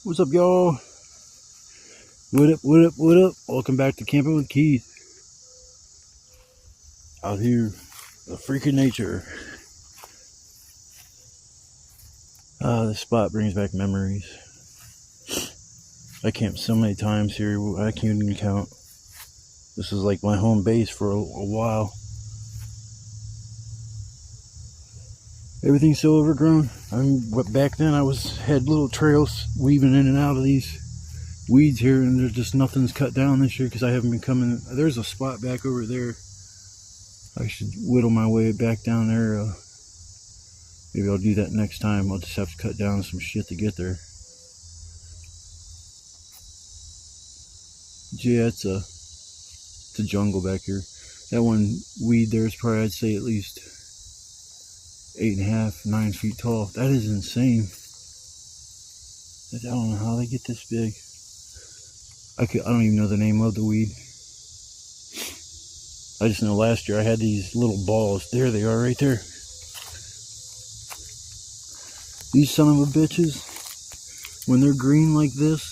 What's up, y'all? What up, what up, what up? Welcome back to Camping with Keith. Out here, a freak of nature. This spot brings back memories. I camped so many times here, I can't even count. This is like my home base for a while. Everything's so overgrown. Back then I had little trails weaving in and out of these weeds here, and there's just nothing's cut down this year because I haven't been coming. There's a spot back over there. I should whittle my way back down there. Maybe I'll do that next time. I'll just have to cut down some shit to get there. Yeah, it's a jungle back here. That one weed there is probably, I'd say, at least 8.5, 9 feet tall. That is insane. I don't know how they get this big. I don't even know the name of the weed. I just know last year I had these little balls. There they are right there. These son of a bitches, when they're green like this,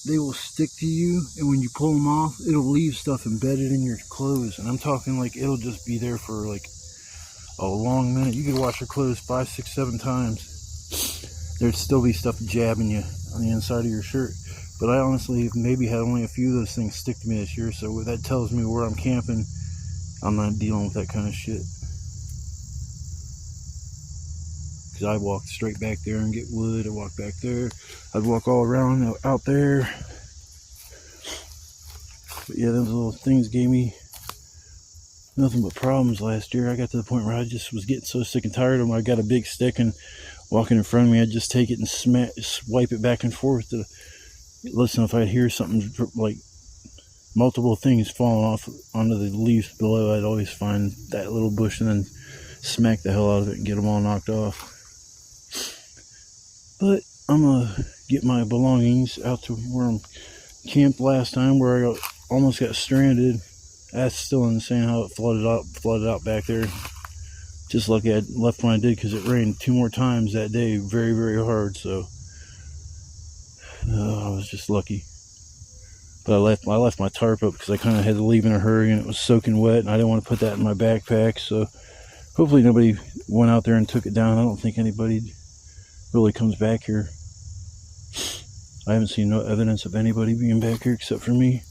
they will stick to you, and when you pull them off, it'll leave stuff embedded in your clothes. And I'm talking like it'll just be there for like a long minute. You could wash your clothes 5, 6, 7 times. There'd still be stuff jabbing you on the inside of your shirt. But I honestly maybe had only a few of those things stick to me this year, so that tells me where I'm camping, I'm not dealing with that kind of shit. Because I walked straight back there and get wood. I walked back there. I'd walk all around out there. But yeah, those little things gave me nothing but problems last year. I got to the point where I just was getting so sick and tired of them. I got a big stick, and walking in front of me, I'd just take it and swipe it back and forth to listen if I'd hear something like multiple things falling off onto the leaves below. I'd always find that little bush and then smack the hell out of it and get them all knocked off. But I'm gonna get my belongings out to where I'm camped last time, where I almost got stranded. That's still insane how it flooded out back there. Just lucky I left when I did, because it rained 2 more times that day, very, very hard. So I was just lucky. But I left my tarp up because I kind of had to leave in a hurry, and it was soaking wet, and I didn't want to put that in my backpack. So hopefully nobody went out there and took it down. I don't think anybody really comes back here. I haven't seen no evidence of anybody being back here except for me.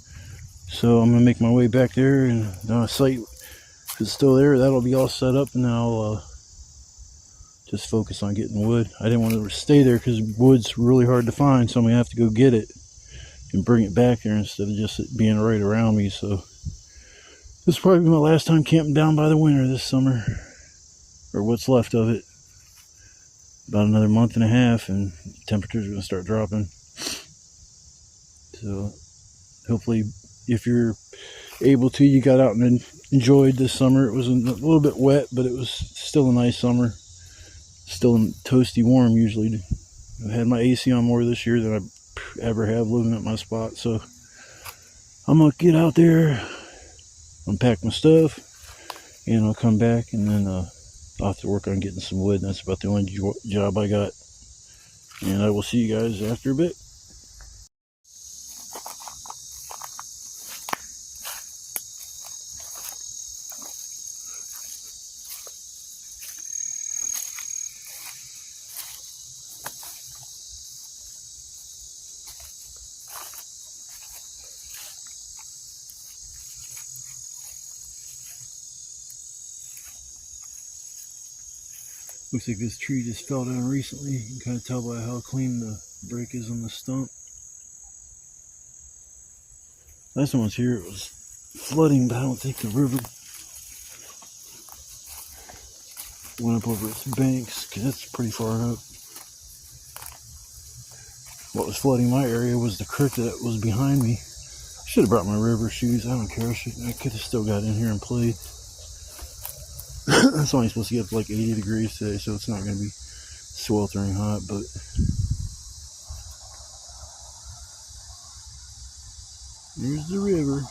So I'm gonna make my way back there, and the site, if it's still there, that'll be all set up, and then I'll just focus on getting wood. I didn't want to stay there because wood's really hard to find, so I'm gonna have to go get it and bring it back there instead of just it being right around me. So this will probably be my last time camping down by the winter this summer, or what's left of it. About another month and a half, and temperatures are gonna start dropping. So hopefully, if you're able to, you got out and enjoyed this summer. It was a little bit wet, but it was still a nice summer. Still toasty warm usually. I had my AC on more this year than I ever have living at my spot. So I'm gonna get out there, unpack my stuff, and I'll come back, and then I'll have to work on getting some wood. That's about the only job I got. And I will see you guys after a bit. Looks like this tree just fell down recently. You can kind of tell by how clean the break is on the stump. Last time I was here, it was flooding, but I don't think the river went up over its banks, because that's pretty far up. What was flooding my area was the creek that was behind me. I should have brought my river shoes. I don't care. I could have still got in here and played. It's only supposed to get up to like 80 degrees today, so it's not going to be sweltering hot, but there's the river.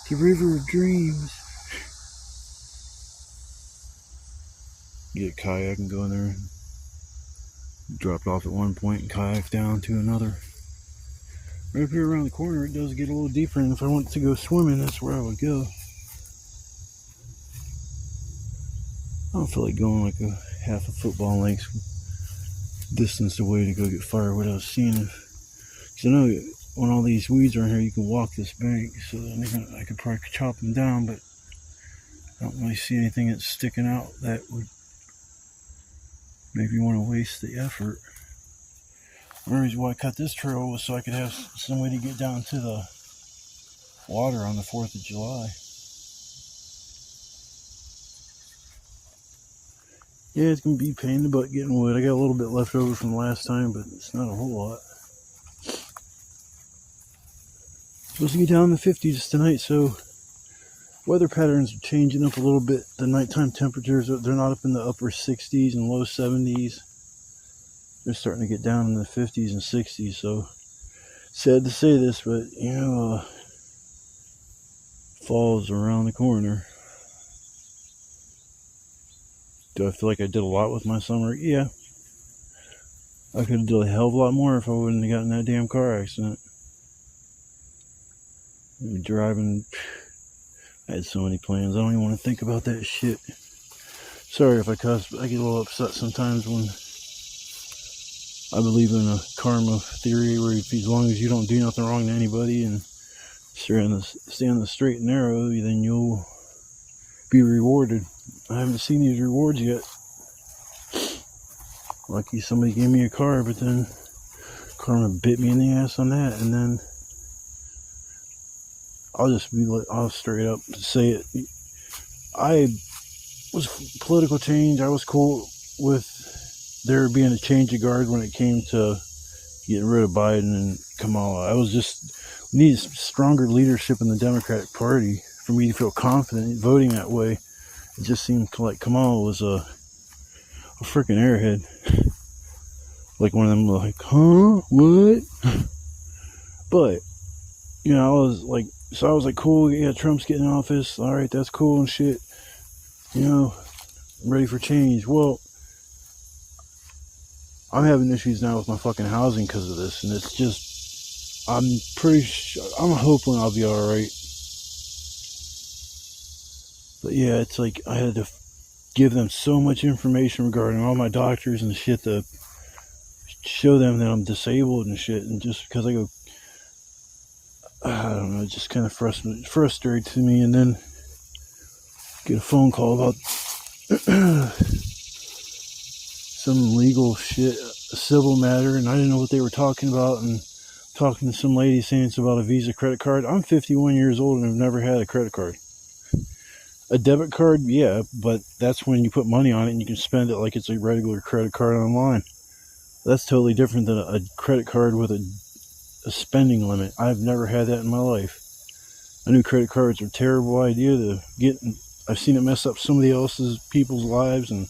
The river of dreams. Get a kayak and go in there and Dropped off at one point and kayaked down to another. Right up here around the corner, it does get a little deeper, and if I wanted to go swimming, that's where I would go. I don't feel like going like a half a football length distance away to go get firewood. I was seeing if, because I know when all these weeds are in here, you can walk this bank, so then I could probably chop them down, but I don't really see anything that's sticking out that would make me want to waste the effort. The reason why I cut this trail was so I could have some way to get down to the water on the 4th of July. Yeah, it's going to be a pain in the butt getting wood. I got a little bit left over from last time, but it's not a whole lot. Supposed to get down in the 50s tonight, so weather patterns are changing up a little bit. The nighttime temperatures, they're not up in the upper 60s and low 70s. They're starting to get down in the 50s and 60s, so sad to say this, but fall's around the corner. Do I feel like I did a lot with my summer? Yeah. I could have done a hell of a lot more if I wouldn't have gotten that damn car accident. Driving, I had so many plans. I don't even want to think about that shit. Sorry if I cuss, but I get a little upset sometimes when I believe in a karma theory where as long as you don't do nothing wrong to anybody and stay on the straight and narrow, then you'll be rewarded. I haven't seen these rewards yet. Lucky somebody gave me a car, but then karma bit me in the ass on that, and then I'll straight up say it. I was political change. I was cool with there being a change of guard when it came to getting rid of Biden and Kamala. I was just needed stronger leadership in the Democratic Party for me to feel confident voting that way. It just seemed like Kamala was a freaking airhead. Like one of them, like, huh? What? But, I was like, cool, yeah, Trump's getting in office. All right, that's cool and shit. I'm ready for change. Well, I'm having issues now with my fucking housing because of this, and it's just, I'm hoping I'll be alright. But yeah, it's like I had to give them so much information regarding all my doctors and shit to show them that I'm disabled and shit, and just because I don't know, it just kind of frustrates me, and then get a phone call about some legal shit, a civil matter, and I didn't know what they were talking about, and talking to some lady saying it's about a Visa credit card. I'm 51 years old and I've never had a credit card. A debit card, yeah, but that's when you put money on it and you can spend it like it's a regular credit card online. That's totally different than a credit card with a spending limit. I've never had that in my life. I knew credit cards are a terrible idea to get. I've seen it mess up somebody else's people's lives, and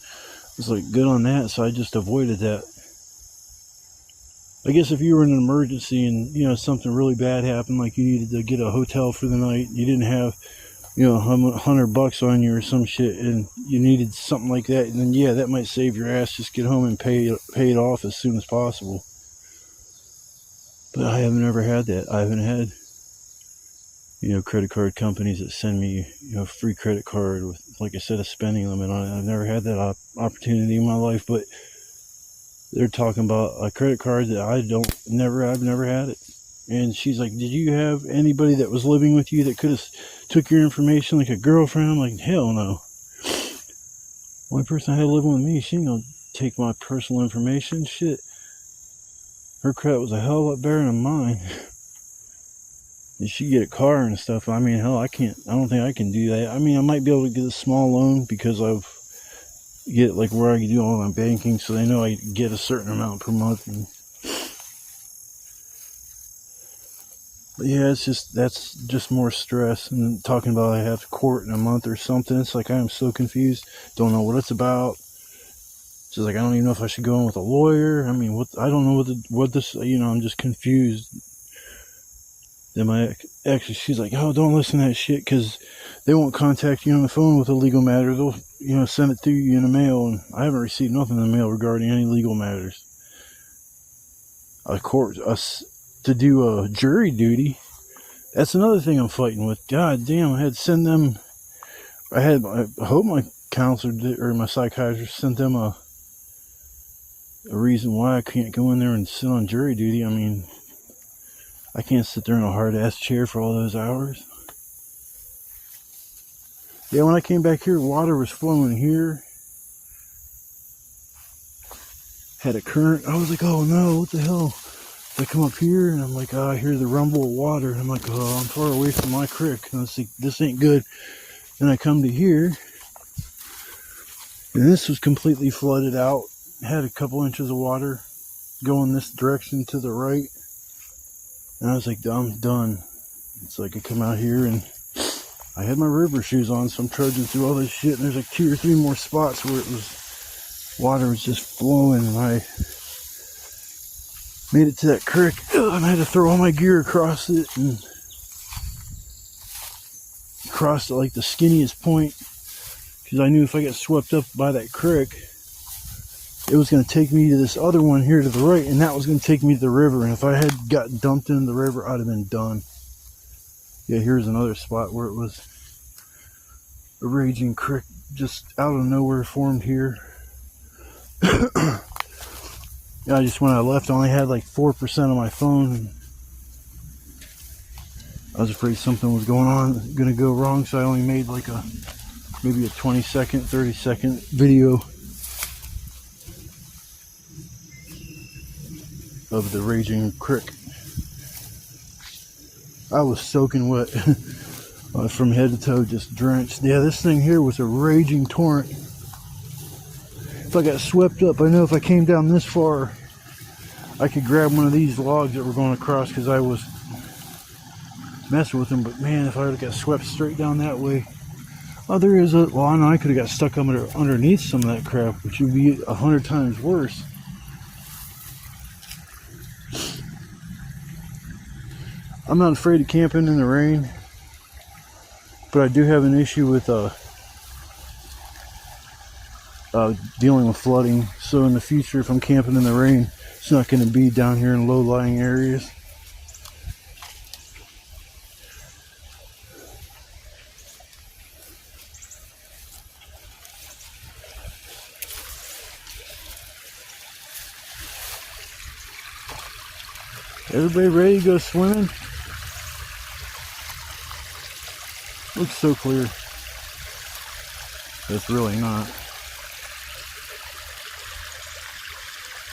it's like good on that, so I just avoided that. I guess if you were in an emergency and something really bad happened, like you needed to get a hotel for the night, you didn't have $100 on you or some shit, and you needed something like that, and then yeah, that might save your ass. Just get home and pay it off as soon as possible. But I have never had that. I haven't had credit card companies that send me a free credit card with, like I said, a spending limit on it. I've never had that opportunity in my life. But they're talking about a credit card that I've never had it. And she's like, did you have anybody that was living with you that could have took your information, like a girlfriend? I'm like, hell no. Only person I had living with me, she ain't gonna take my personal information. Shit. Her credit was a hell of a lot better than mine. And she get a car and stuff. I mean, hell, I don't think I can do that. I mean, I might be able to get a small loan because I've get like where I can do all my banking, so they know I get a certain amount per month. But yeah, that's just more stress. And talking about I have court in a month or something, it's like I am so confused. Don't know what it's about. It's like I don't even know if I should go in with a lawyer. I mean, I don't know what this. I'm just confused. Then my ex, she's like, oh, don't listen to that shit because they won't contact you on the phone with a legal matter. They'll send it to you in the mail, and I haven't received nothing in the mail regarding any legal matters. a court us to do a jury duty. That's another thing I'm fighting with. God damn, I had to send them. I hope my counselor did, or my psychiatrist sent them a reason why I can't go in there and sit on jury duty. I mean, I can't sit there in a hard ass chair for all those hours. Yeah, when I came back here, water was flowing here. Had a current. I was like, oh no, what the hell? I come up here and I'm like, oh, I hear the rumble of water. And I'm like, oh, I'm far away from my creek. And I was like, this ain't good. Then I come to here, and this was completely flooded out. Had a couple inches of water going this direction to the right. And I was like, I'm done. It's like I come out here and I had my river shoes on, so I'm trudging through all this shit. And there's like 2 or 3 more spots where it was, water was just flowing. And I made it to that creek, and I had to throw all my gear across it and crossed it like the skinniest point, because I knew if I got swept up by that creek, it was going to take me to this other one here to the right, and that was going to take me to the river. And if I had gotten dumped into the river, I'd have been done. Yeah, here's another spot where it was a raging creek just out of nowhere formed here. Yeah, when I left, I only had like 4% of my phone. I was afraid something was going to go wrong, so I only made like maybe a 20-second, 30-second video of the raging creek. I was soaking wet from head to toe, just drenched. Yeah, this thing here was a raging torrent. If I got swept up, I know if I came down this far, I could grab one of these logs that were going across, because I was messing with them. But man, if I would have got swept straight down that way, oh, there is a, well, I know I could have got stuck underneath some of that crap, which would be 100 times worse. I'm not afraid of camping in the rain, but I do have an issue with dealing with flooding. So in the future, if I'm camping in the rain, it's not going to be down here in low-lying areas. Everybody ready to go swimming? Looks so clear. It's really not.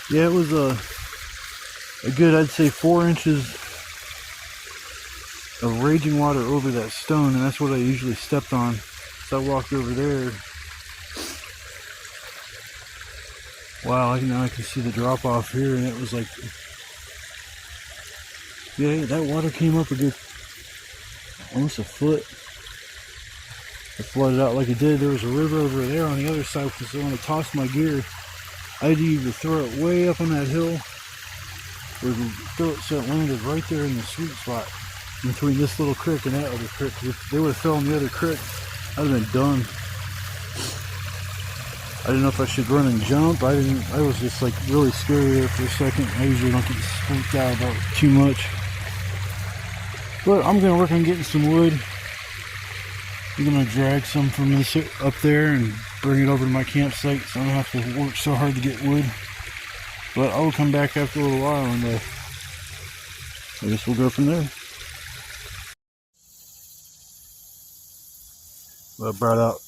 Yeah, it was a good, I'd say, 4 inches of raging water over that stone, and that's what I usually stepped on. So I walked over there. Wow, now I can see the drop off here, and it was like, yeah, that water came up a good, almost a foot. It flooded out like it did. There was a river over there on the other side, because when I tossed my gear, I had to either throw it way up on that hill, or throw it so it landed right there in the sweet spot between this little creek and that other creek. If they would have fell in the other creek, I'd have been done. I didn't know if I should run and jump. I was just like really scared there for a second. I usually don't get spooked out about too much. But I'm going to work on getting some wood. I'm going to drag some from this up there and bring it over to my campsite, so I don't have to work so hard to get wood. But I'll come back after a little while, and I guess we'll go from there. Well, I brought out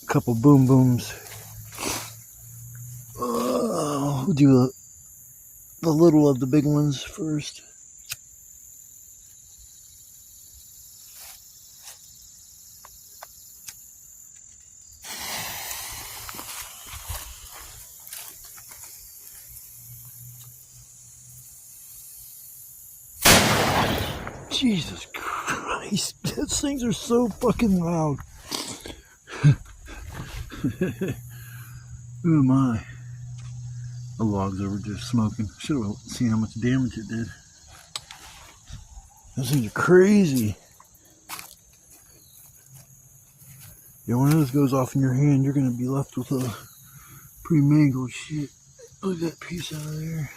a couple boom booms. We'll do the little of the big ones first. Jesus Christ, those things are so fucking loud. Oh my. The log's over just smoking. Should have seen how much damage it did. Those things are crazy. Yeah, when those goes off in your hand, you're going to be left with a pretty mangled shit. Look at that piece out of there.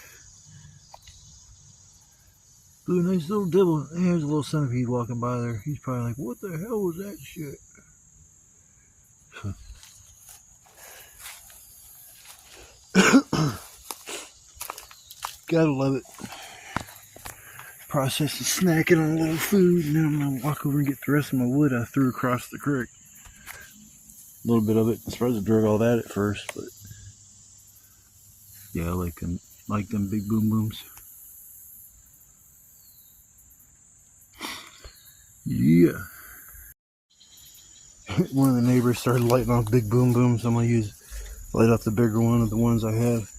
Ooh, nice little devil. There's a little centipede walking by there. He's probably like, what the hell was that shit? Gotta love it. Processing, snacking on a little food, and then I'm gonna walk over and get the rest of my wood I threw across the creek. A little bit of it. I'm surprised I drug all that at first, but yeah, I like them big boom booms. Yeah. One of the neighbors started lighting off big boom booms. I'm gonna light off the bigger one of the ones I have.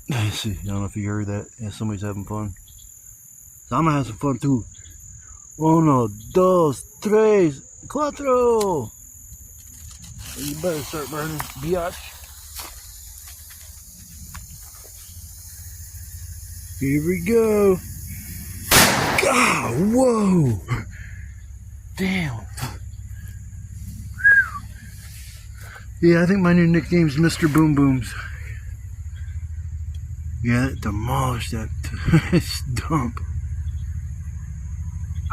Let's see, I don't know if you heard that. Yeah, somebody's having fun. So I'm gonna have some fun too. Uno, dos, tres, cuatro. You better start burning, biatch. Here we go. God, whoa. Damn. Yeah, I think my new nickname's Mr. Boom Booms. Yeah, it demolished that dump.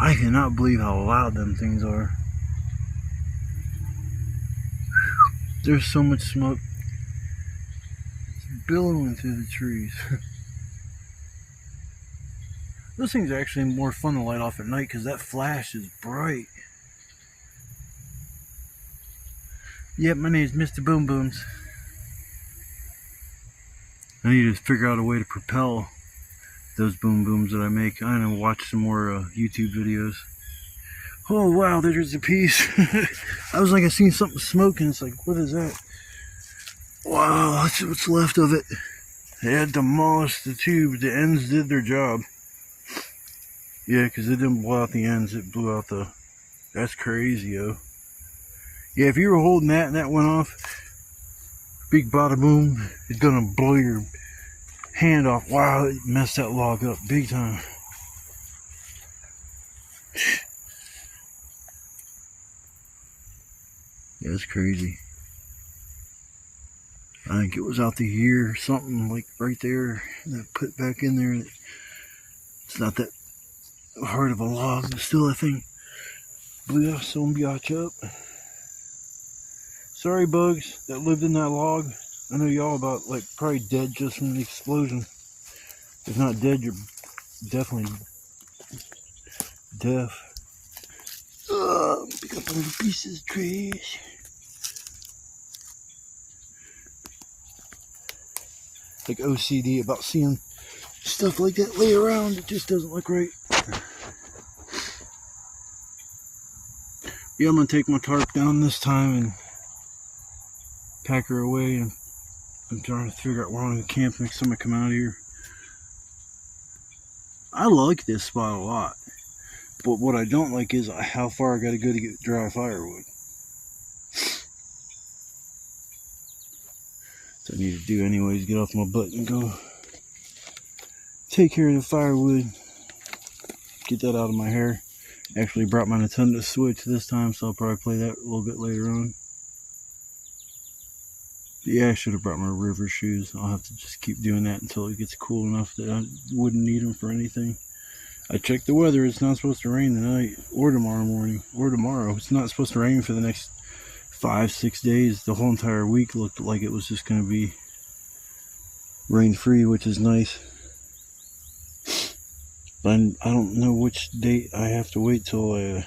I cannot believe how loud them things are. There's so much smoke. It's billowing through the trees. Those things are actually more fun to light off at night because that flash is bright. Yep, my name's Mr. Boom Booms. I need to figure out a way to propel those boom booms that I make. I'm gonna watch some more YouTube videos. Oh wow, there's a piece. I was like, I seen something smoking. It's like, what is that? Wow, that's what's left of it. They had demolished the tube. The ends did their job. Yeah, because it didn't blow out the ends. It blew out the... That's crazy, yo. Yeah, if you were holding that and that went off, big bada boom, it's gonna blow your hand off. Wow, it messed that log up big time. Yeah, it's crazy. I think it was out the year or something, like right there, that put back in there. It's not that hard of a log, but still I think blew off some biatch up. Sorry bugs that lived in that log. I know y'all about like probably dead just from the explosion. If not dead, you're definitely deaf. Pick up all the pieces of trash. Like OCD about seeing stuff like that lay around. It just doesn't look right. Yeah, I'm gonna take my tarp down this time and pack her away, and I'm trying to figure out where I'm gonna camp next time I come out here. I like this spot a lot, but what I don't like is how far I gotta go to get dry firewood. So I need to do anyways, get off my butt and go take care of the firewood, get that out of my hair. Actually brought my Nintendo Switch this time, so I'll probably play that a little bit later on. Yeah, I should have brought my river shoes. I'll have to just keep doing that until it gets cool enough that I wouldn't need them for anything. I checked the weather. It's not supposed to rain tonight or tomorrow morning or tomorrow. It's not supposed to rain for the next 5-6 days. The whole entire week looked like it was just going to be rain free, which is nice. But I don't know which date I have to wait till I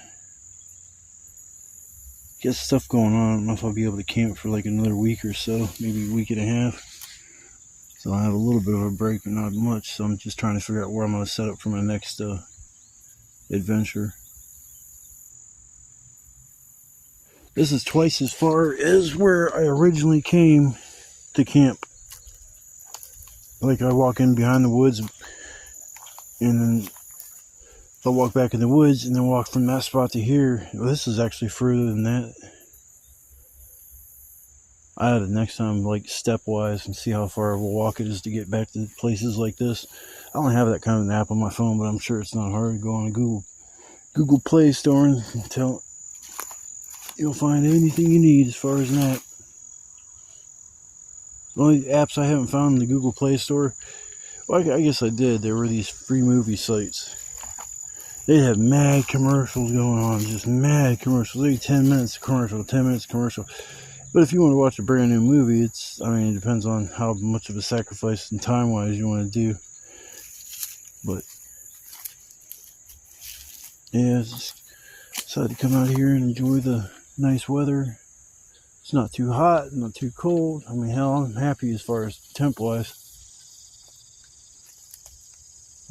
get stuff going on. I don't know if I'll be able to camp for like another week or so, maybe a week and a half. So I have a little bit of a break, but not much. So I'm just trying to figure out where I'm going to set up for my next adventure. This is twice as far as where I originally came to camp. Like I walk in behind the woods, and then I'll walk back in the woods and then walk from that spot to here. Well, this is actually further than that. I had to next time like stepwise and see how far of a walk it is to get back to places like this. I don't have that kind of an app on my phone, but I'm sure it's not hard to go on a Google Play Store and you'll find anything you need as far as that. The only apps I haven't found in the Google Play Store Well, I guess I did. There were these free movie sites. They'd have mad commercials going on, just mad commercials. Every 10 minutes commercial, 10 minutes commercial. But if you want to watch a brand new movie, it depends on how much of a sacrifice and time-wise you want to do. But, yeah, just decided to come out here and enjoy the nice weather. It's not too hot, not too cold. I mean, hell, I'm happy as far as temp-wise.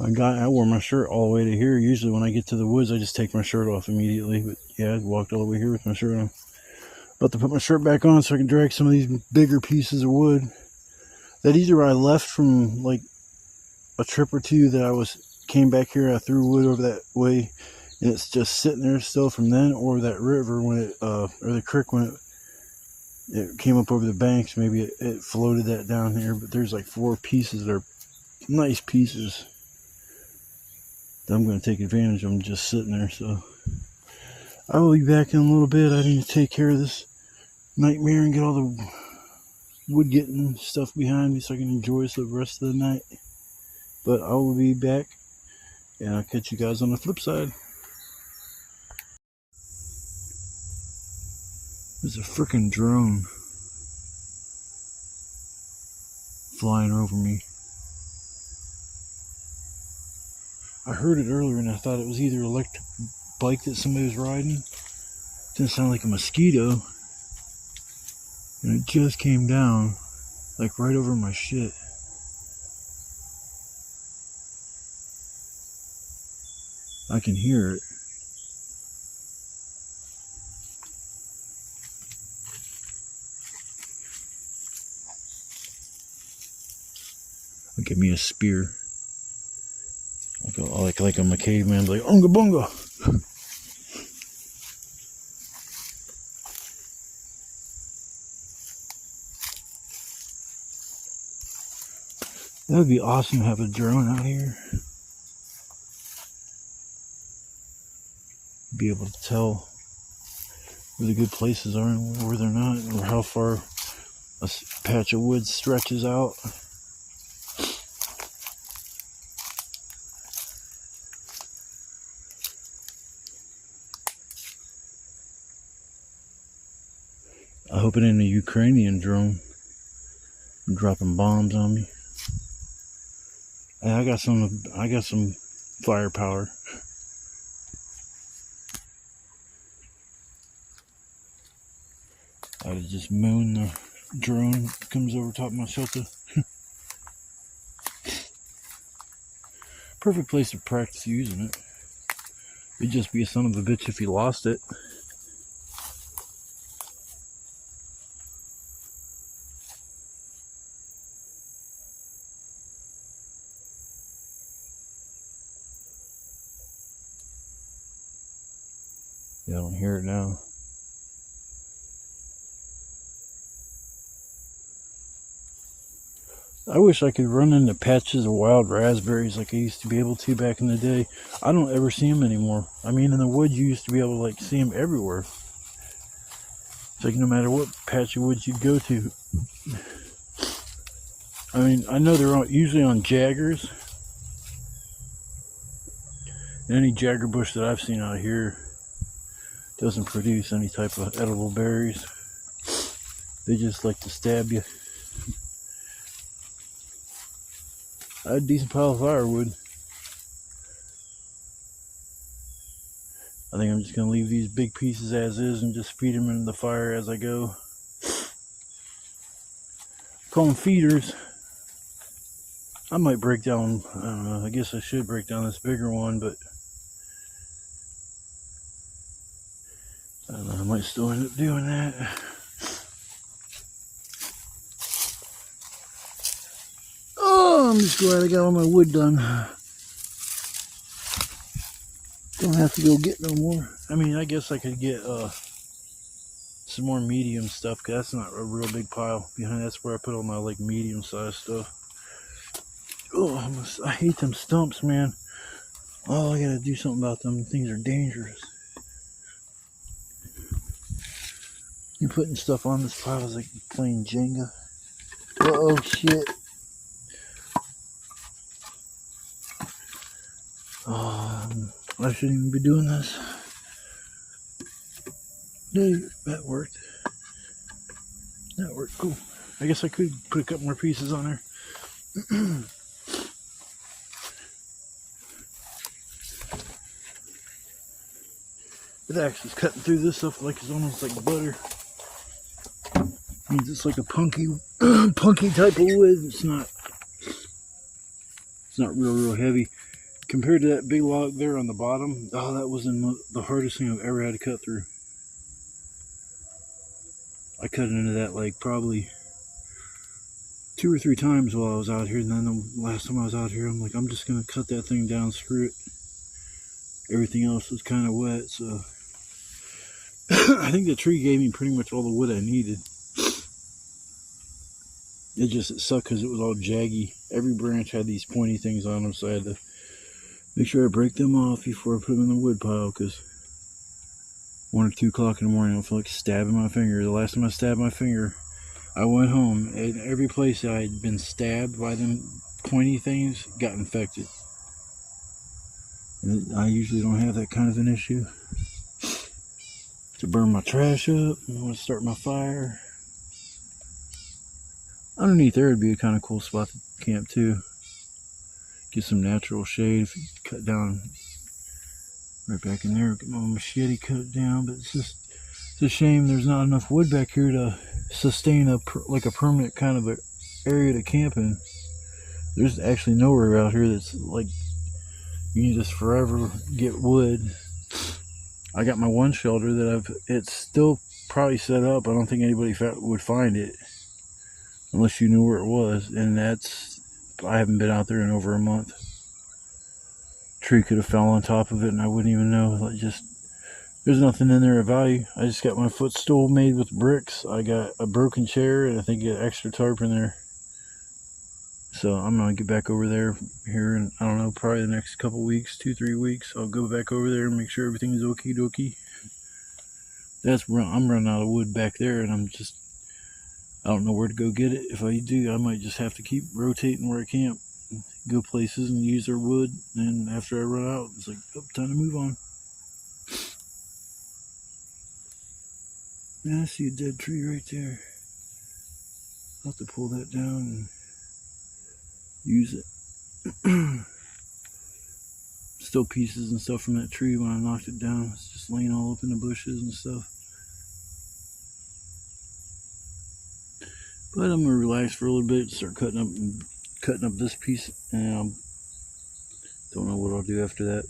I wore my shirt all the way to here. Usually when I get to the woods, I just take my shirt off immediately. But, yeah, I walked all the way here with my shirt on. About to put my shirt back on so I can drag some of these bigger pieces of wood that either I left from like a trip or two that came back here, I threw wood over that way and it's just sitting there still from then, or that river when it or the creek when it came up over the banks, maybe it floated that down here. But there's like 4 pieces that are nice pieces that I'm going to take advantage of them just sitting there. So I will be back in a little bit. I need to take care of this nightmare and get all the wood getting stuff behind me so I can enjoy the rest of the night. But I will be back and I'll catch you guys on the flip side. There's a freaking drone flying over me. I heard it earlier and I thought it was either an electric bike that somebody was riding. Didn't sound like a mosquito. And it just came down, like right over my shit. I can hear it. Give me a spear. Like I'm a caveman, like unga bunga. That would be awesome to have a drone out here. Be able to tell where the good places are and where they're not, or how far a patch of wood stretches out. I hope it ain't a Ukrainian drone dropping bombs on me. And I got some firepower. I would just moon the drone that comes over top of my shelter. Perfect place to practice using it. It'd just be a son of a bitch if you lost it. Yeah, I don't hear it now. I wish I could run into patches of wild raspberries like I used to be able to back in the day. I don't ever see them anymore. I mean, in the woods, you used to be able to like see them everywhere. It's like no matter what patch of woods you go to. I mean, I know they're usually on jaggers. And any jagger bush that I've seen out here doesn't produce any type of edible berries. They just like to stab you. I had a decent pile of firewood. I think I'm just going to leave these big pieces as is and just feed them into the fire as I go. Call them feeders. I might break down, I don't know, I guess I should break down this bigger one, but I don't know, I might still end up doing that. Oh, I'm just glad I got all my wood done. Don't have to go get no more. I mean, I guess I could get some more medium stuff, because that's not a real big pile behind. That's where I put all my like medium sized stuff. Oh, I hate them stumps, man. Oh, I gotta do something about them. Things are dangerous. You're putting stuff on this pile is like playing Jenga. Uh oh, shit. I shouldn't even be doing this. No, that worked. That worked cool. I guess I could put a couple more pieces on there. It actually is cutting through this stuff like it's almost like butter. Means it's like a punky, punky type of wood. It's not real heavy compared to that big log there on the bottom. Oh, that was the hardest thing I've ever had to cut through. I cut into that like probably 2 or 3 times while I was out here, and then the last time I was out here, I'm like, I'm just gonna cut that thing down, screw it. Everything else was kind of wet, so I think the tree gave me pretty much all the wood I needed. It sucked because it was all jaggy. Every branch had these pointy things on them, so I had to make sure I break them off before I put them in the wood pile, because 1 or 2 o'clock in the morning, I feel like stabbing my finger. The last time I stabbed my finger, I went home, and every place I had been stabbed by them pointy things got infected. And I usually don't have that kind of an issue. To burn my trash up, I want to start my fire. Underneath there would be a kind of cool spot to camp too. Get some natural shade. If you cut down right back in there, get my machete cut down. But it's a shame there's not enough wood back here to sustain a permanent kind of a area to camp in. There's actually nowhere out here that's like you can just forever get wood. I got my one shelter that it's still probably set up. I don't think anybody would find it unless you knew where it was, and I haven't been out there in over a month. Tree could have fell on top of it and I wouldn't even know. There's nothing in there of value. I just got my footstool made with bricks. I got a broken chair, and I think an extra tarp in there. So I'm gonna get back over there here in, I don't know, probably the next couple weeks, 2-3 weeks. I'll go back over there and make sure everything is okie dokie. I'm running out of wood back there, and I don't know where to go get it. If I do, I might just have to keep rotating where I camp, go places and use their wood. And after I run out, it's like, oh, time to move on. Yeah, I see a dead tree right there. I'll have to pull that down and use it. Still pieces and stuff from that tree when I knocked it down. It's just laying all up in the bushes and stuff. But I'm gonna relax for a little bit, start cutting up this piece, and I don't know what I'll do after that.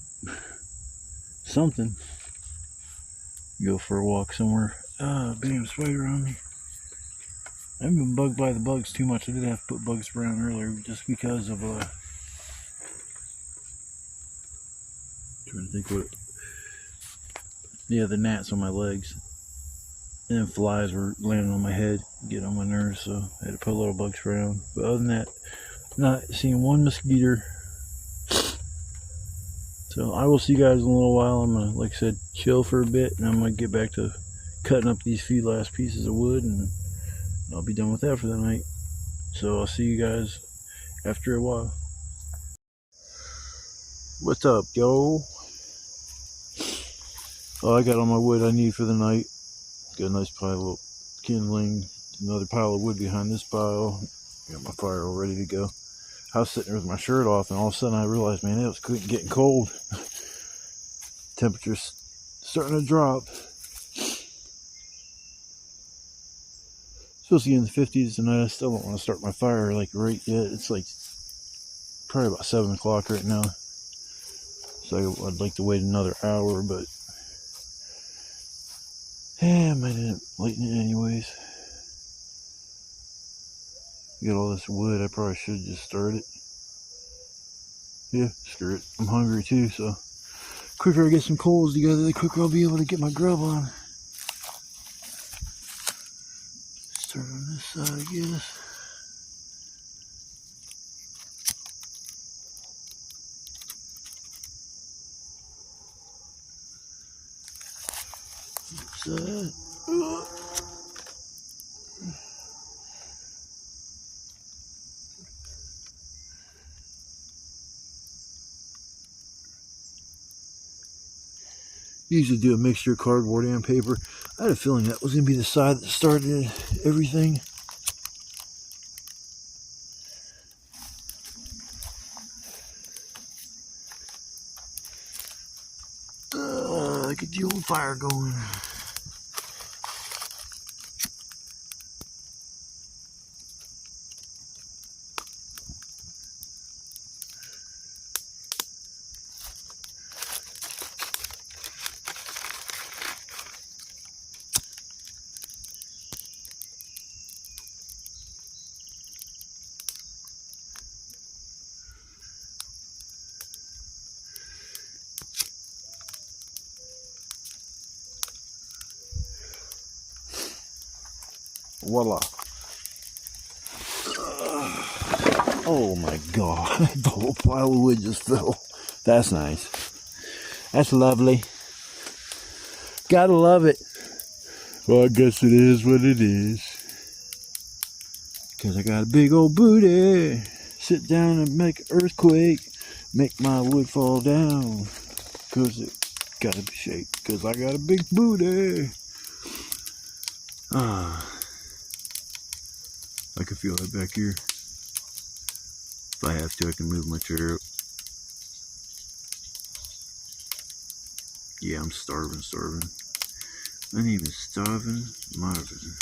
Something. Go for a walk somewhere. Ah, bam, spider on me. I haven't been bugged by the bugs too much. I did have to put bug spray on earlier just because of trying to think the gnats on my legs. And then flies were landing on my head, getting on my nerves, so I had to put a little bug spray on. But other than that, not seeing one mosquito. So I will see you guys in a little while. I'm gonna, like I said, chill for a bit, and I'm gonna get back to cutting up these few last pieces of wood, and I'll be done with that for the night. So I'll see you guys after a while. What's up, yo? Oh, I got all my wood I need for the night. Got a nice pile of kindling, another pile of wood behind this pile. Got my fire all ready to go. I was sitting there with my shirt off, and all of a sudden I realized, man, it was getting cold. Temperature's starting to drop. Supposed to get in the 50s tonight. I still don't want to start my fire like right yet. It's like probably about 7 o'clock right now. So I'd like to wait another hour, but I might end up lighting it anyways. Got all this wood. I probably should just start it. Yeah, screw it. I'm hungry too, so quicker I get some coals together, the quicker I'll be able to get my grub on. Start on this side, I guess. Side. Usually do a mixture of cardboard and paper. I had a feeling that was going to be the side that started everything. Get the old fire going. Voila. Oh my God, the whole pile of wood just fell. That's nice. That's lovely. Gotta love it. Well, I guess it is what it is. Because I got a big old booty. Sit down and make an earthquake. Make my wood fall down. Because it gotta be shaped. Because I got a big booty. I can feel that back here. If I have to, I can move my chair up. Yeah, I'm starving. My name is Starving Marvin.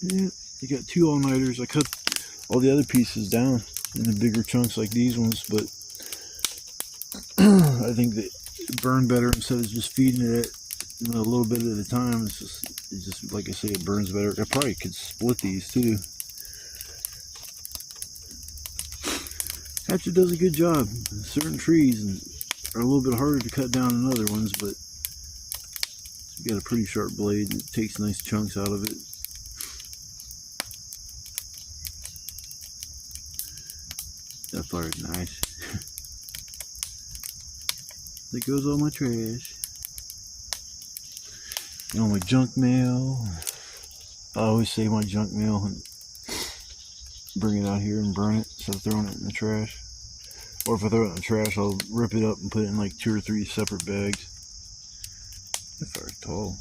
Yeah, you got 2 all-nighters. I cut all the other pieces down into bigger chunks like these ones, but I think they burn better instead of just feeding it a little bit at a time. It's just like I say, it burns better. I probably could split these too. Hatchet does a good job. Certain trees are a little bit harder to cut down than other ones, but you got a pretty sharp blade and it takes nice chunks out of it. That fire's nice. There goes all my trash. All my junk mail. I always save my junk mail and bring it out here and burn it instead of throwing it in the trash. Or if I throw it in the trash, I'll rip it up and put it in like 2 or 3 separate bags. That fire's tall.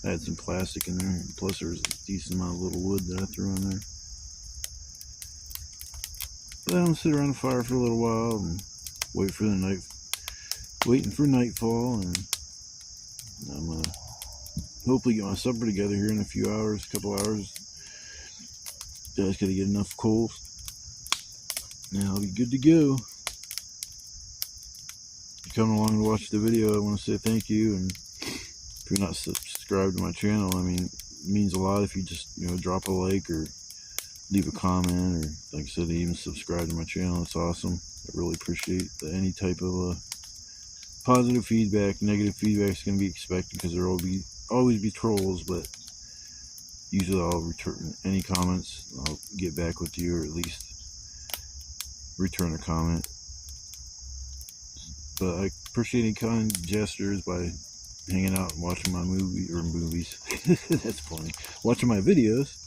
I had some plastic in there, plus there was a decent amount of little wood that I threw in there. But I'm gonna sit around the fire for a little while and wait for the night, waiting for nightfall, and I'm gonna hopefully get my supper together here in a few hours, couple hours. Just gotta get enough coals, and I'll be good to go. If you're coming along to watch the video, I want to say thank you, and if you're not subscribed to my channel, I mean, it means a lot if you just, drop a like or leave a comment, or like I said, even subscribe to my channel. It's awesome. I really appreciate any type of positive feedback. Negative feedback is going to be expected because there will always be trolls, but usually I'll return any comments. I'll get back with you, or at least return a comment. But I appreciate any kind gestures by hanging out and watching my movies. That's funny. Watching my videos.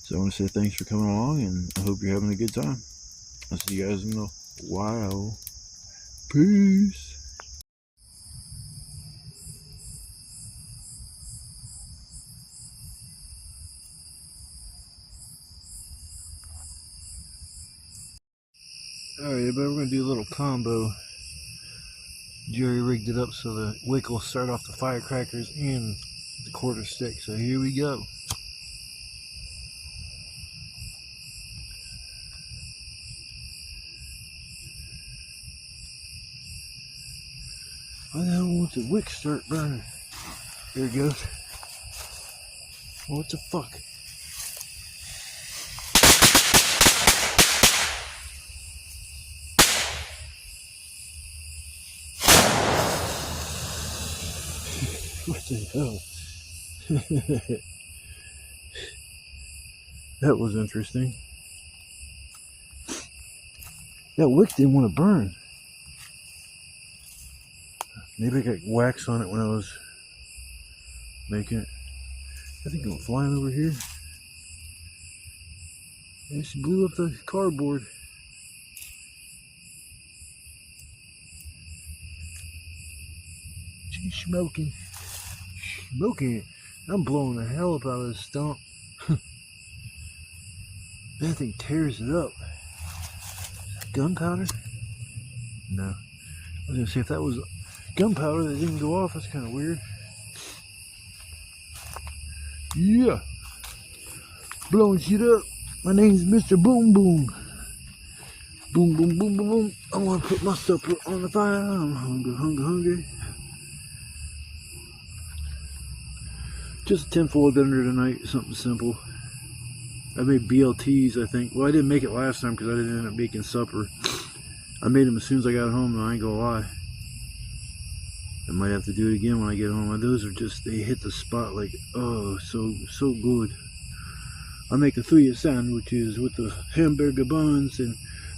So I want to say thanks for coming along, and I hope you're having a good time. I'll see you guys in a while. Peace. Alright, but we're going to do a little combo. Jerry rigged it up so the wick will start off the firecrackers and the quarter stick. So here we go. Why the hell won't the wick start burning? There it goes. What the fuck? What the hell? That was interesting. That wick didn't want to burn. Maybe I got wax on it when I was making it. I think it went flying over here. And she blew up the cardboard. smoking. Smoking. I'm blowing the hell up out of this stump. That thing tears it up. Gunpowder? No. I was gonna say if that was gunpowder that didn't go off, that's kind of weird. Yeah. Blowing shit up. My name's Mr. Boom Boom. Boom, boom, boom, boom, boom. I want to put my supper on the fire. I'm hungry. Just a tinfoil dinner tonight. Something simple. I made BLTs, I think. Well, I didn't make it last time because I didn't end up making supper. I made them as soon as I got home, and I ain't gonna lie. I might have to do it again when I get home. Those are just, they hit the spot like, oh, so good. I make a 3 sandwiches with the hamburger buns and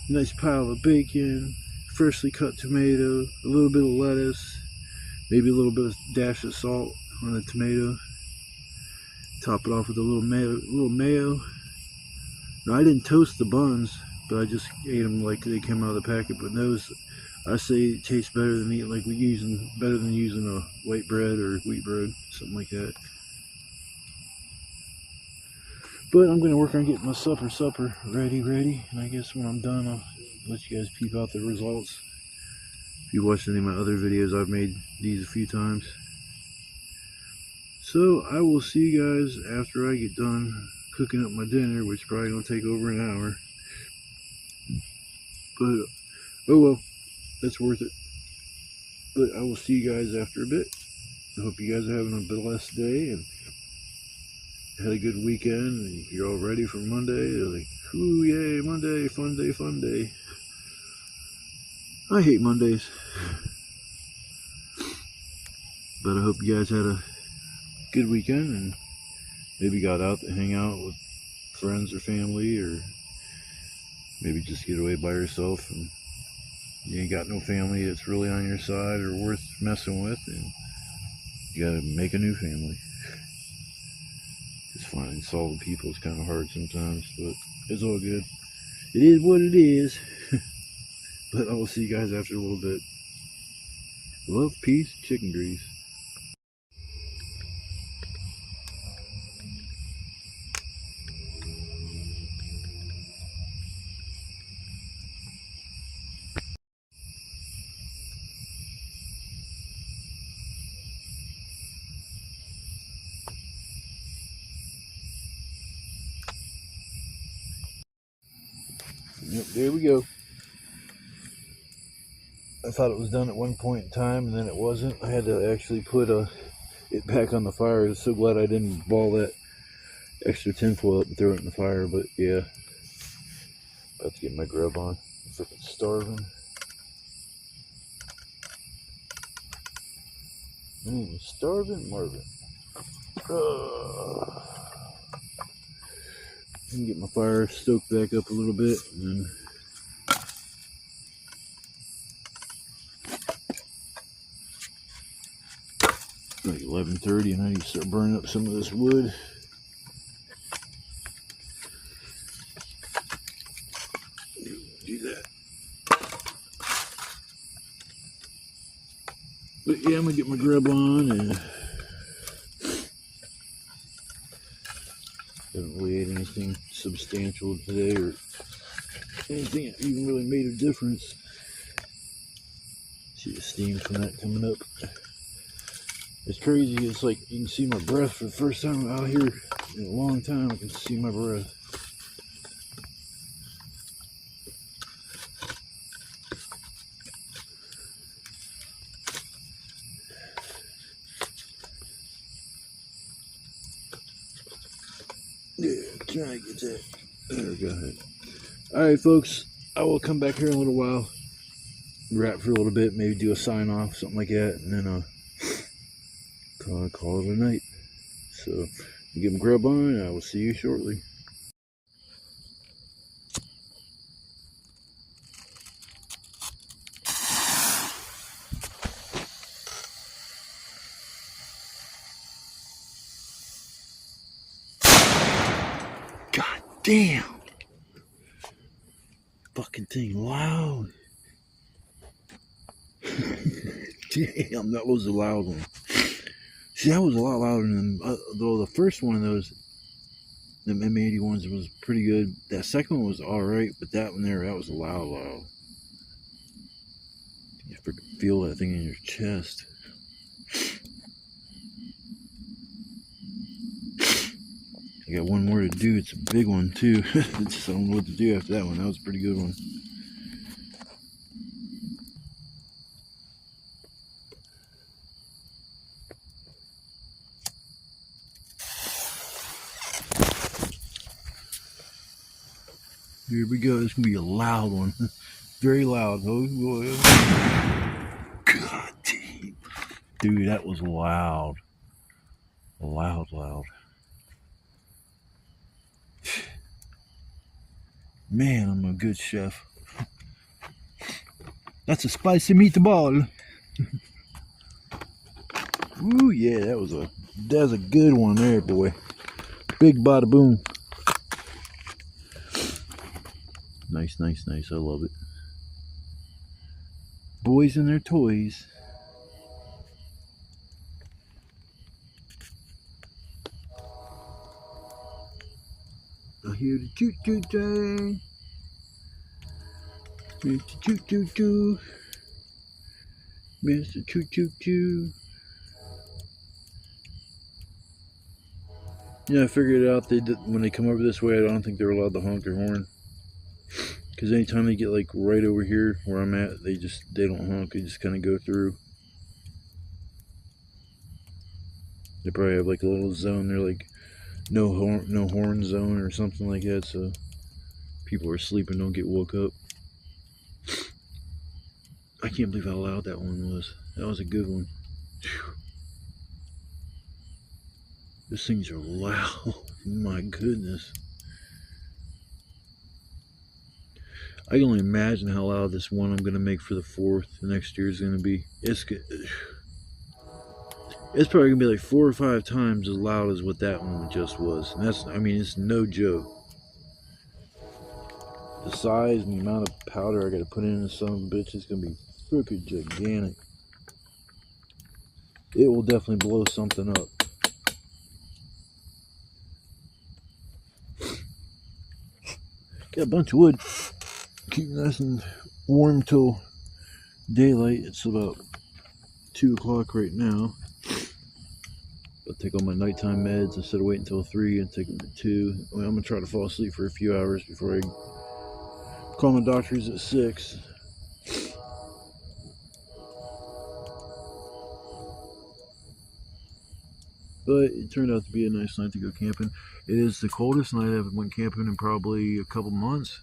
a nice pile of bacon, freshly cut tomato, a little bit of lettuce, maybe a little bit of dash of salt on the tomato. Top it off with a little mayo. Now I didn't toast the buns, but I just ate them like they came out of the packet. But those, I say, it tastes better than eating like better than using a white bread or wheat bread, something like that. But I'm going to work on getting my supper ready. And I guess when I'm done, I'll let you guys peep out the results. If you watched any of my other videos, I've made these a few times. So I will see you guys after I get done cooking up my dinner, which is probably going to take over an hour. But, oh well, that's worth it. But I will see you guys after a bit. I hope you guys are having a blessed day and had a good weekend, and you're all ready for Monday. You're like, ooh, yay, Monday, fun day. I hate Mondays. But I hope you guys had a good weekend and maybe got out to hang out with friends or family, or maybe just get away by yourself and you ain't got no family that's really on your side or worth messing with, and you gotta make a new family. It's finding solid people is kind of hard sometimes, but it's all good. It is what it is. But I will see you guys after a little bit. Love, peace, chicken grease. Yep, there we go. I thought it was done at one point in time, and then it wasn't. I had to actually put it back on the fire. I was so glad I didn't ball that extra tinfoil up and throw it in the fire. But yeah, about to get my grub on. I'm freaking starving. Starving Marvin. I can get my fire stoked back up a little bit, and then like 11:30, and I need to start burning up some of this wood. Do that. But yeah, I'm gonna get my grub on, and haven't really ate anything substantial today or anything that even really made a difference. See the steam from that coming up. It's crazy. It's like you can see my breath for the first time out here in a long time. I can see my breath. Yeah, try to get that. There, go ahead. Alright, folks. I will come back here in a little while. Wrap for a little bit. Maybe do a sign off, something like that. And then call it a night. So, give them grub on, and I will see you shortly. God damn! Fucking thing loud. Damn, that was a loud one. See, that was a lot louder than though the first one of those, the M81s was pretty good. That second one was alright, but that one there, that was loud. You feel that thing in your chest. I got one more to do. It's a big one too. I don't know what to do after that one. That was a pretty good one. Here we go. This is gonna be a loud one. Very loud. Oh, God damn. Dude, that was loud. Loud. Man, I'm a good chef. That's a spicy meatball. Ooh, yeah, that's a good one there, boy. Big bada boom. Nice. I love it. Boys and their toys. I hear the choo-choo train. Mr. Choo-choo-choo. Mr. Choo-choo-choo. Yeah, I figured out when they come over this way, I don't think they're allowed to honk their horn. Because anytime they get like right over here where I'm at, they don't honk. They just kind of go through. They probably have like a little zone. They're like no horn zone or something like that, so people are asleep and don't get woke up. I can't believe how loud that one was. That was a good one. Whew. These things are loud. My goodness. I can only imagine how loud this one I'm going to make for the 4th next year is going to be. It's probably going to be like 4 or 5 times as loud as what that one just was. And that's, I mean, it's no joke. The size and the amount of powder I got to put in this son of a bitch is going to be freaking gigantic. It will definitely blow something up. Got a bunch of wood. Keep nice and warm till daylight. It's about 2 o'clock right now. I'll take all my nighttime meds instead of waiting until 3 and take them to 2. I'm going to try to fall asleep for a few hours before I call my doctors at 6. But it turned out to be a nice night to go camping. It is the coldest night I've went camping in probably a couple months.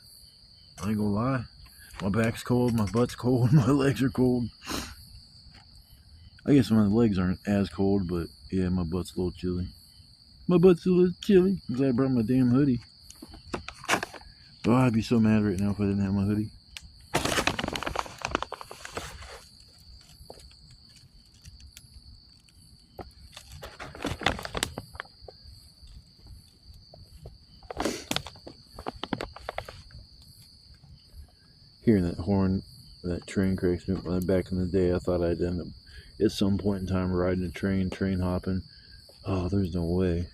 I ain't gonna lie. My back's cold, my butt's cold, my legs are cold. I guess my legs aren't as cold, but yeah, my butt's a little chilly. My butt's a little chilly. I'm glad I brought my damn hoodie. Oh, I'd be so mad right now if I didn't have my hoodie. Hearing that horn, that train crash, back in the day, I thought I'd end up at some point in time riding a train hopping. Oh, there's no way.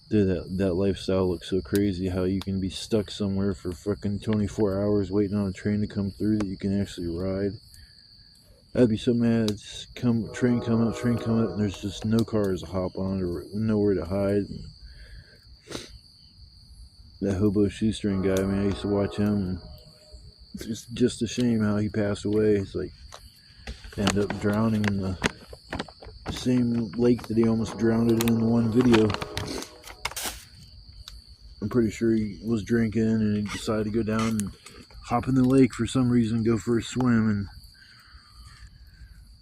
Dude, that lifestyle looks so crazy, how you can be stuck somewhere for fucking 24 hours waiting on a train to come through that you can actually ride. I'd be so mad. It's train come up, and there's just no cars to hop on or nowhere to hide. That hobo shoestring guy, man, I used to watch him, and it's just a shame how he passed away. It's like, ended up drowning in the same lake that he almost drowned in the one video. I'm pretty sure he was drinking and he decided to go down and hop in the lake for some reason, go for a swim, and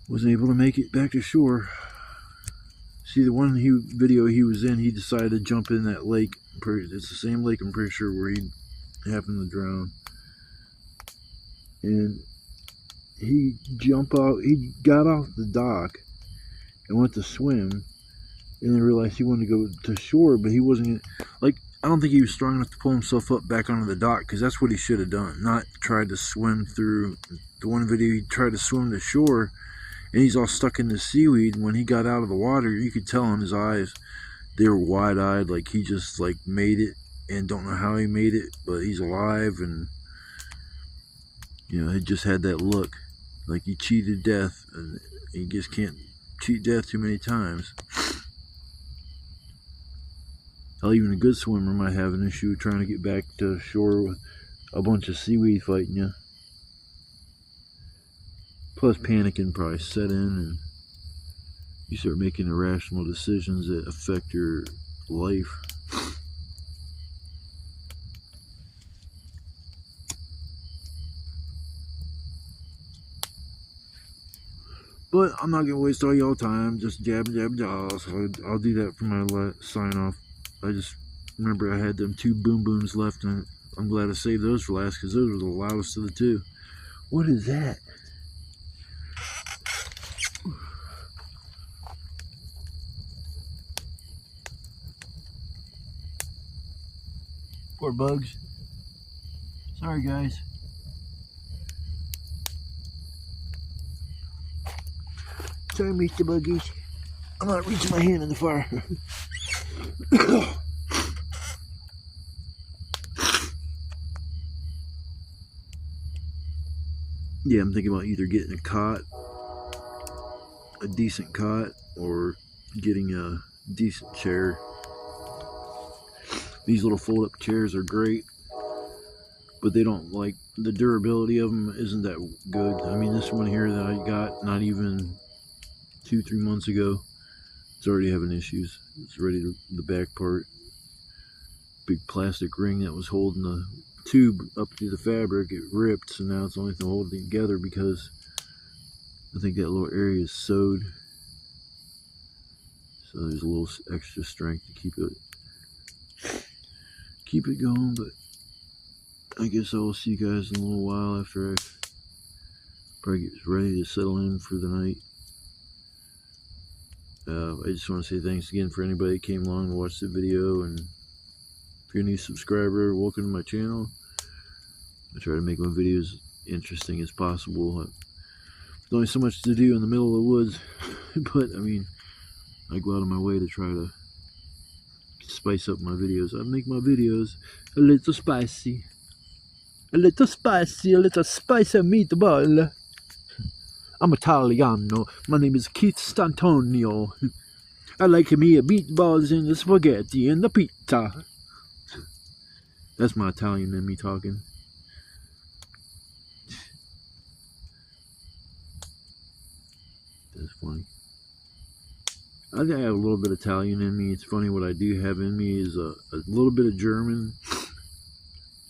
wasn't able to make it back to shore. See, the one video he was in, he decided to jump in that lake. It's the same lake, I'm pretty sure, where he happened to drown. And he got off the dock and went to swim, and then realized he wanted to go to shore, but he wasn't, like, I don't think he was strong enough to pull himself up back onto the dock, because that's what he should have done. Not tried to swim through. The one video, he tried to swim to shore, and he's all stuck in the seaweed. When he got out of the water, you could tell in his eyes, they were wide-eyed, like he just like made it, and don't know how he made it, but he's alive. And you know, he just had that look like he cheated death, and he just can't cheat death too many times. Hell, even a good swimmer might have an issue trying to get back to shore with a bunch of seaweed fighting you. Plus, panicking probably set in, and you start making irrational decisions that affect your life. But I'm not going to waste all y'all time just jabbing, so I'll do that for my sign off. I just remember I had them 2 boom booms left, and I'm glad I saved those for last, because those were the loudest of the 2. What is that? Poor bugs. Sorry, guys. Sorry, Mr. Buggies. I'm not reaching my hand in the fire. Yeah, I'm thinking about either getting a cot, a decent cot, or getting a decent chair. These little fold-up chairs are great, but they don't, like, the durability of them isn't that good. I mean, this one here that I got not even 2-3 months ago, it's already having issues. It's ready to, the back part, big plastic ring that was holding the tube up to the fabric, it ripped, so now it's only to hold it together because I think that little area is sewed, so there's a little extra strength to keep it going. But I guess I will see you guys in a little while after I probably get ready to settle in for the night. I just want to say thanks again for anybody that came along to watch the video, and if you're a new subscriber, welcome to my channel. I try to make my videos interesting as possible. There's only so much to do in the middle of the woods, but I mean, I go out of my way to try to spice up my videos. I make my videos a little spicy. A little spicy, a little spicy meatball. I'm Italiano. My name is Keith Stantonio. I like me meatballs and the spaghetti and the pizza. That's my Italian in me talking. That's funny. I think I have a little bit of Italian in me. It's funny, what I do have in me is a little bit of German,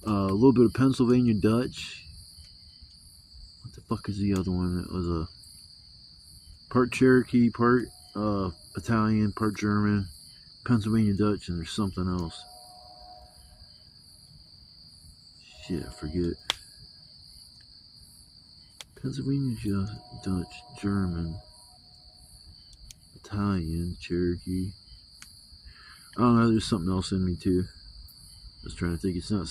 a little bit of Pennsylvania Dutch. What the fuck is the other one? It was a part Cherokee, part Italian, part German, Pennsylvania Dutch, and there's something else. Shit, I forget. Pennsylvania Dutch, German, Italian, Cherokee. I don't know, there's something else in me too. I was trying to think. It's not,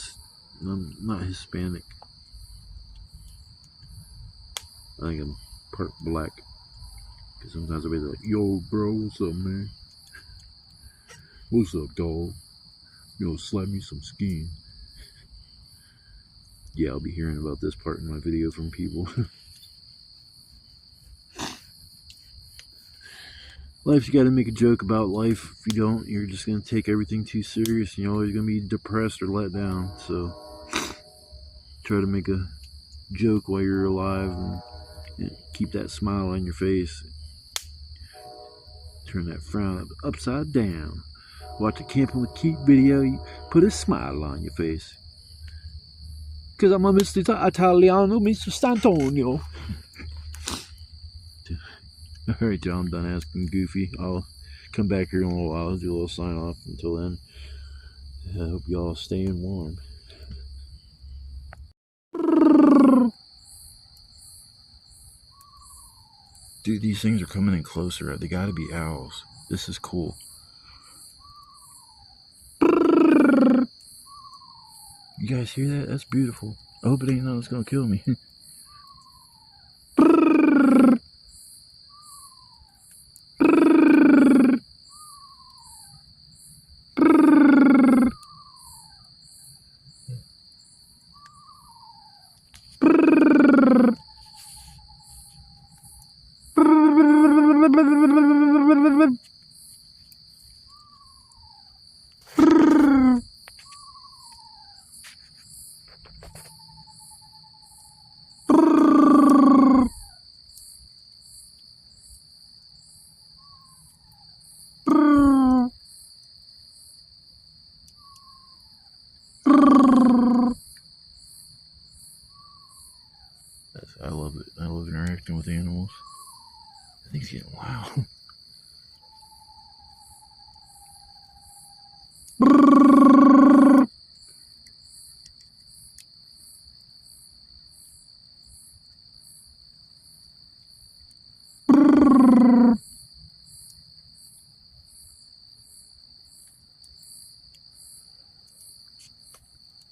I'm not Hispanic. I think I'm part black. Because sometimes I'll be like, yo bro, what's up man? What's up dog? Yo, slap me some skin. Yeah, I'll be hearing about this part in my video from people. Life, you gotta make a joke about life. If you don't, you're just gonna take everything too serious, and you're always gonna be depressed or let down. So try to make a joke while you're alive, and keep that smile on your face. Turn that frown upside down. Watch a Camping with Keith video, you put a smile on your face. Cause I'm a Mr. Italiano, Mr. Stantonio. Alright, y'all, I'm done asking Goofy. I'll come back here in a little while. I'll do a little sign off. Until then, I hope y'all staying warm. Dude, these things are coming in closer. They gotta be owls. This is cool. You guys hear that? That's beautiful. I hope it ain't nothing that's gonna kill me. I love it. I love interacting with animals. I think it's getting loud.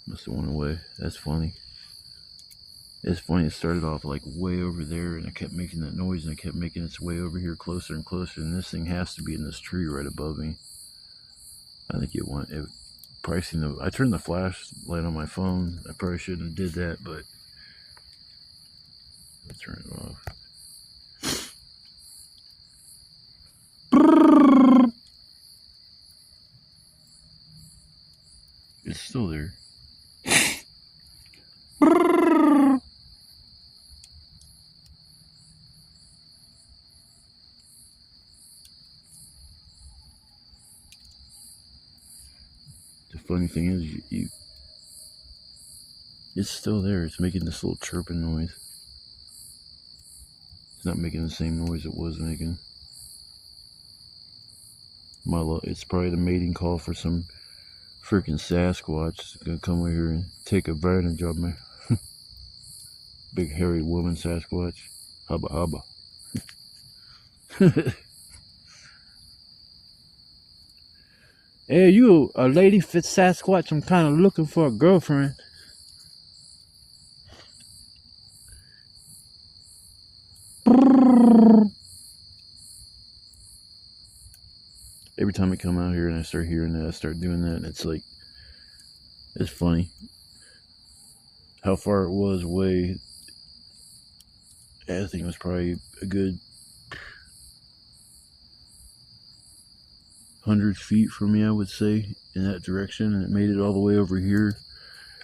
Must have went away. That's funny. It's funny, it started off like way over there and it kept making that noise and it kept making its way over here closer and closer, and this thing has to be in this tree right above me. I think it probably seen I turned the flashlight on my phone. I probably shouldn't have did that, but I'll turn it off. It's still there. The funny thing is, it's still there. It's making this little chirping noise. It's not making the same noise it was making. It's probably the mating call for some freaking Sasquatch. It's gonna come over here and take advantage of me. Big hairy woman Sasquatch. Hubba hubba. Hey, you a lady fit Sasquatch? I'm kind of looking for a girlfriend. Every time I come out here and I start hearing that, I start doing that, and it's like, it's funny how far it was away. I think it was probably a good 100 feet from me, I would say, in that direction, and it made it all the way over here.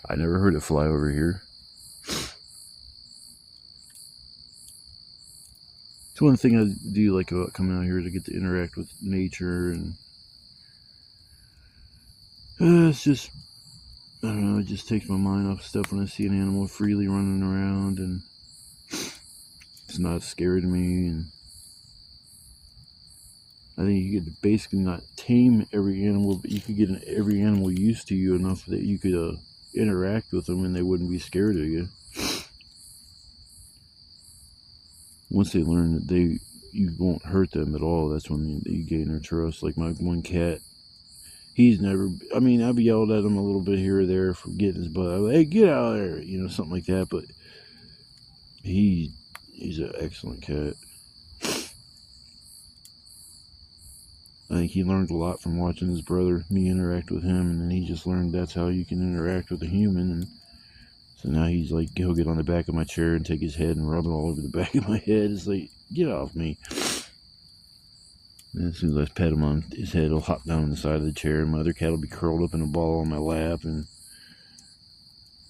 I never heard it fly over here. It's one thing I do like about coming out here, to get to interact with nature, and it's just, I don't know, it just takes my mind off stuff when I see an animal freely running around, and it's not scary to me. And I think you could basically not tame every animal, but you could get every animal used to you enough that you could interact with them and they wouldn't be scared of you. Once they learn that you won't hurt them at all, that's when you gain their trust. Like my one cat, he's never, I mean, I've yelled at him a little bit here or there for getting his butt. I'm like, hey, get out of there, you know, something like that. But he's an excellent cat. I think he learned a lot from watching his brother, me, interact with him, and then he just learned that's how you can interact with a human. And so now he's like, he'll get on the back of my chair and take his head and rub it all over the back of my head. It's like, get off me. And as soon as I pet him on his head, he'll hop down on the side of the chair, and my other cat will be curled up in a ball on my lap. And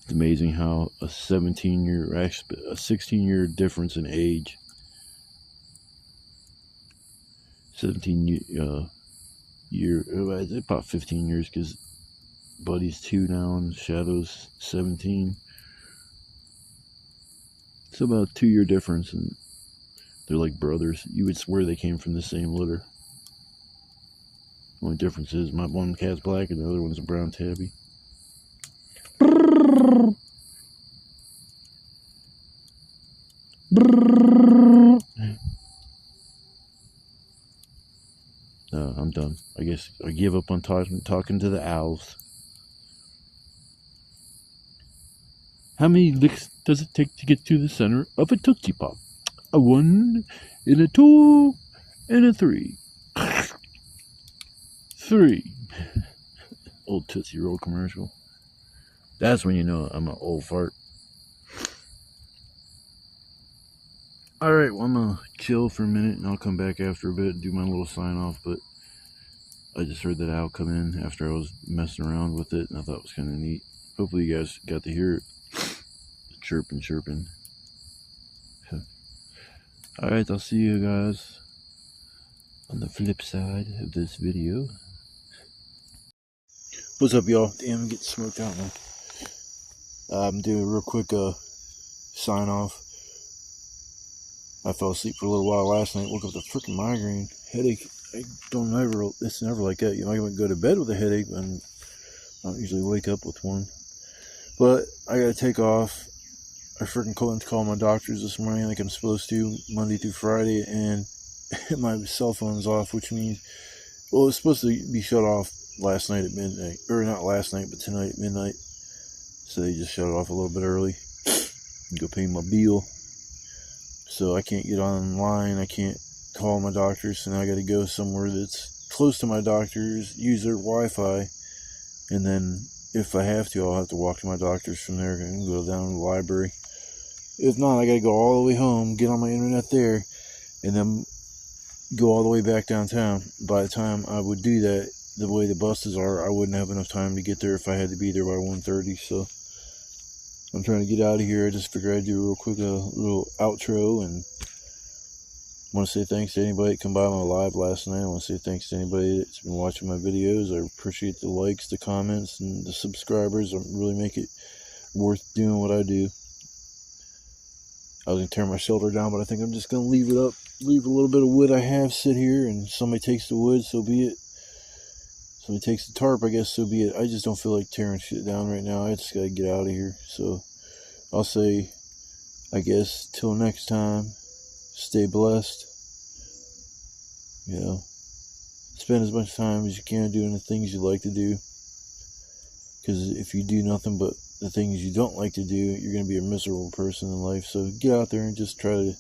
it's amazing how a 16-year difference in age. 17 year, about 15 years, because Buddy's 2 now and Shadow's 17. It's about a 2-year difference, and they're like brothers. You would swear they came from the same litter. The only difference is my one cat's black and the other one's a brown tabby. I'm done. I guess I give up on talking to the owls. How many licks does it take to get to the center of a Tootsie Pop? A 1 and a 2 and a 3. 3. Old Tootsie Roll commercial. That's when you know I'm an old fart. Alright, well, I'm gonna chill for a minute and I'll come back after a bit and do my little sign off, but I just heard that owl come in after I was messing around with it and I thought it was kind of neat. Hopefully you guys got to hear it. Chirping. Alright, I'll see you guys on the flip side of this video. What's up, y'all? Damn, I'm getting smoked out now. I'm doing a real quick sign off. I fell asleep for a little while last night, woke up with a freaking migraine headache. It's never like that. You know, I would go to bed with a headache and I don't usually wake up with one. But I gotta take off. I freaking called my doctors this morning like I'm supposed to, Monday through Friday, and my cell phone's off, which means, well, it was supposed to be shut off last night at midnight, or not last night, but tonight at midnight. So they just shut it off a little bit early and go pay my bill. So I can't get online, I can't call my doctors, so now I gotta go somewhere that's close to my doctors, use their Wi-Fi, and then if I have to, I'll have to walk to my doctors from there and go down to the library. If not, I gotta go all the way home, get on my internet there, and then go all the way back downtown. By the time I would do that, the way the buses are, I wouldn't have enough time to get there if I had to be there by 1:30. So I'm trying to get out of here. I just figured I'd do a real quick little outro, and want to say thanks to anybody that come by my live last night. I want to say thanks to anybody that's been watching my videos. I appreciate the likes, the comments, and the subscribers. It really make it worth doing what I do. I was going to tear my shoulder down, but I think I'm just going to leave it up. Leave a little bit of wood I have sit here, and somebody takes the wood, so be it. Somebody takes the tarp, I guess, so be it. I just don't feel like tearing shit down right now. I just got to get out of here. So I'll say, I guess, till next time, stay blessed. You know, spend as much time as you can doing the things you like to do. Because if you do nothing but the things you don't like to do, you're going to be a miserable person in life. So get out there and just try to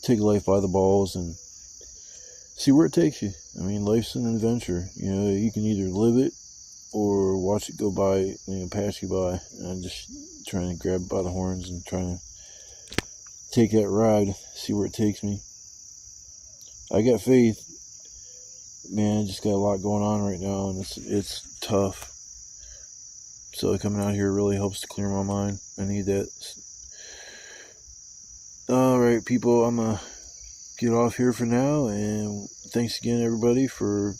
take life by the balls and see where it takes you. I mean, life's an adventure. You know, you can either live it or watch it go by, you know, pass you by. And I'm just trying to grab it by the horns and trying to take that ride, see where it takes me. I got faith. Man, I just got a lot going on right now, and it's tough. So coming out here really helps to clear my mind. I need that. Alright, people, I'm going to get off here for now, and thanks again, everybody, for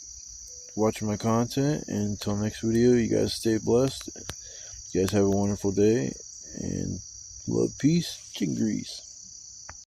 watching my content. And until next video, you guys stay blessed. You guys have a wonderful day, and love, peace, chicken grease.